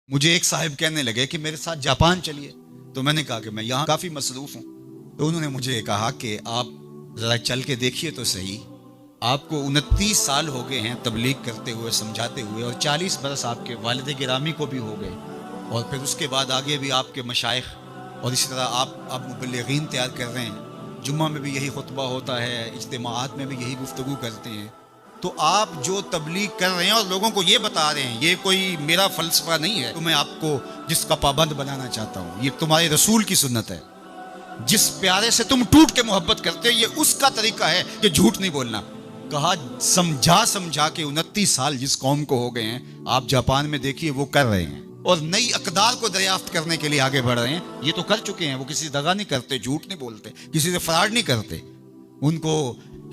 मुझे एक साहिब कहने लगे कि मेरे साथ जापान चलिए। तो मैंने कहा कि मैं यहाँ काफ़ी मसरूफ़ हूँ। तो उन्होंने मुझे कहा कि आप ज़रा चल के देखिए तो सही, आपको 29 साल हो गए हैं तबलीग करते हुए, समझाते हुए, और 40 बरस आपके वालिद गिरामी को भी हो गए, और फिर उसके बाद आगे भी आपके मशाइख, और इसी तरह आप मुबल्लिगीन तैयार कर रहे हैं। जुम्मा में भी यही खुतबा होता है, इज्तिमाआत में भी यही गुफ्तगू करते हैं। तो आप जो तबलीग कर रहे हैं और लोगों को ये बता रहे हैं, ये कोई मेरा फ़लसफ़ा नहीं है, तो मैं आपको जिसका पाबंद बनाना चाहता हूँ, ये तुम्हारे रसूल की सुन्नत है। जिस प्यारे से तुम टूट के मोहब्बत करते हो, ये उसका तरीका है कि झूठ नहीं बोलना। कहा समझा समझा के 29 साल जिस कौम को हो गए हैं, आप जापान में देखिए वो कर रहे हैं, और नई अकदार को दरियाफ्त करने के लिए आगे बढ़ रहे हैं। ये तो कर चुके हैं, वो किसी से दगा नहीं करते, झूठ नहीं बोलते, किसी से फराड नहीं करते। उनको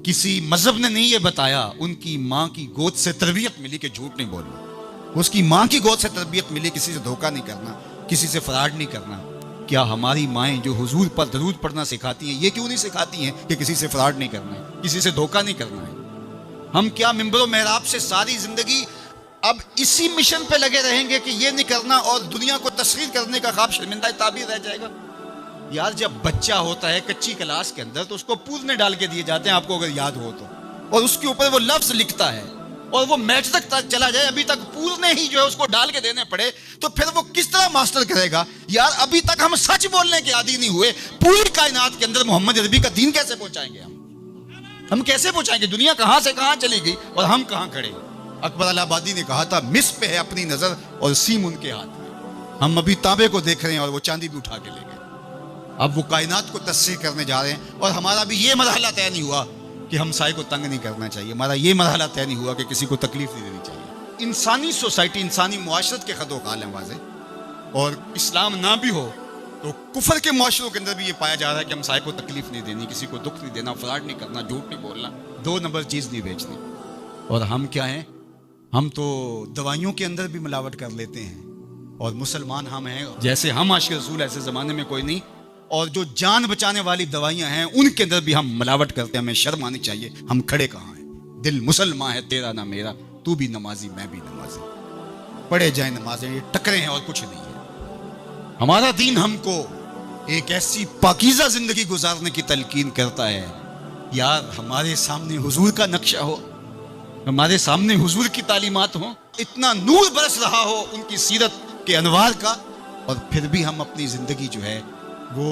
किसी मजहब ने नहीं ये बताया, उनकी माँ की गोद से तरबियत मिली कि झूठ नहीं बोलना। उसकी माँ की गोद से तरबियत मिली किसी से धोखा नहीं करना, किसी से फराड नहीं करना। क्या हमारी माएँ जो हुजूर पर दरूद पढ़ना सिखाती हैं, ये क्यों नहीं सिखाती हैं कि किसी से फराड नहीं करना है, किसी से धोखा नहीं करना है? हम क्या मिंबर मेहराब से सारी जिंदगी अब इसी मिशन पे लगे रहेंगे कि ये नहीं करना, और दुनिया को तस्खीर करने का ख्वाब शर्मिंदा ताबीर रह जाएगा? यार, जब बच्चा होता है कच्ची क्लास के अंदर, तो उसको पूरने डाल के दिए जाते हैं, आपको अगर याद हो तो, और उसके ऊपर वो लफ्ज लिखता है, और वो मैच तक चला जाए, अभी तक पूरने ही जो है उसको डाल के देने पड़े, तो फिर वो किस तरह मास्टर करेगा? यार, अभी तक हम सच बोलने के आदी नहीं हुए। पूरी कायनात के अंदर मोहम्मद अरबी का दीन कैसे पहुंचाएंगे हम कैसे पहुंचाएंगे? दुनिया कहां से कहां चली गई और हम कहां खड़े। अकबर अलाहाबादी ने कहा था, मिस पे है अपनी नजर और सीम उनके हाथ में। हम अभी तांबे को देख रहे हैं और वो चांदी भी उठा के ले गए। अब वो कायनात को तस्सीर करने जा रहे हैं, और हमारा भी ये मरहला तय नहीं हुआ कि हम साए को तंग नहीं करना चाहिए। हमारा ये मरहला तय नहीं हुआ कि किसी को तकलीफ नहीं देनी चाहिए। इंसानी सोसाइटी, इंसानी मुआशरत के खदो खाल हैं वाज़े, और इस्लाम ना भी हो तो कुफर के मुआशरों के अंदर भी ये पाया जा रहा है कि हम साए को तकलीफ नहीं देनी, किसी को दुख नहीं देना, फराड नहीं करना, झूठ नहीं बोलना, 2 नंबर चीज़ नहीं बेचनी। और हम क्या हैं? हम तो दवाइयों के अंदर भी मिलावट कर लेते हैं, और मुसलमान हम हैं। जैसे हम आशिक़ रसूल ऐसे ज़माने में कोई नहीं, और जो जान बचाने वाली दवाइयां हैं उनके अंदर भी हम मिलावट करते हैं। हमें शर्म आनी चाहिए। हम खड़े कहाँ हैं? दिल मुसलमान है तेरा ना मेरा, तू भी नमाजी मैं भी नमाजी, पढ़े जाए नमाजें, ये टकरे हैं और कुछ नहीं है। हमारा दीन हमको एक ऐसी पाकीज़ा जिंदगी गुजारने की तलकीन करता है। यार, हमारे सामने हुजूर का नक्शा हो, हमारे सामने हुजूर की तालीमात हो, इतना नूर बरस रहा हो उनकी सीरत के अनवार का, और फिर भी हम अपनी जिंदगी जो है वो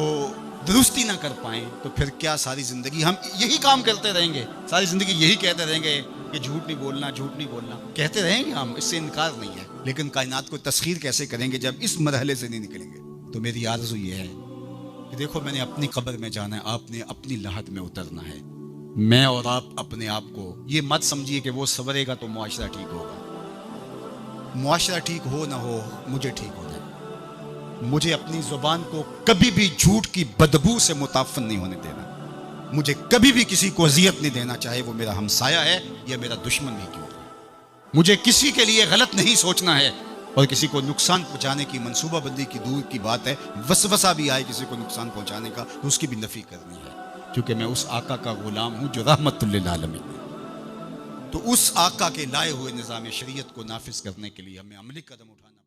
दुरुस्ती ना कर पाएं, तो फिर क्या सारी ज़िंदगी हम यही काम करते रहेंगे? सारी ज़िंदगी यही कहते रहेंगे कि झूठ नहीं बोलना, झूठ नहीं बोलना? कहते रहेंगे हम, इससे इनकार नहीं है, लेकिन कायनात को तस्खीर कैसे करेंगे जब इस मरहले से नहीं निकलेंगे? तो मेरी आरज़ू ये है कि देखो, मैंने अपनी कब्र में जाना है, आपने अपनी लाहत में उतरना है। मैं और आप अपने आप को ये मत समझिए कि वो संवरेगा तो मुआशरा ठीक होगा। मुआशरा ठीक हो ना हो, मुझे ठीक होना है। मुझे अपनी ज़ुबान को कभी भी झूठ की बदबू से मुताफ़िन नहीं होने देना। मुझे कभी भी किसी को अज़ियत नहीं देना, चाहे वो मेरा हमसाया है या मेरा दुश्मन ही क्यों है। मुझे किसी के लिए गलत नहीं सोचना है, और किसी को नुकसान पहुंचाने की मंसूबाबंदी की दूर की बात है। वसवसा भी आए किसी को नुकसान पहुंचाने का, तो उसकी भी नफ़ी करनी है, क्योंकि मैं उस आका का गुलाम हूँ जो रहमतुल लिल आलमीन है। तो उस आका के लाए हुए निज़ाम शरीयत को नाफिज करने के लिए हमें अमली कदम उठाना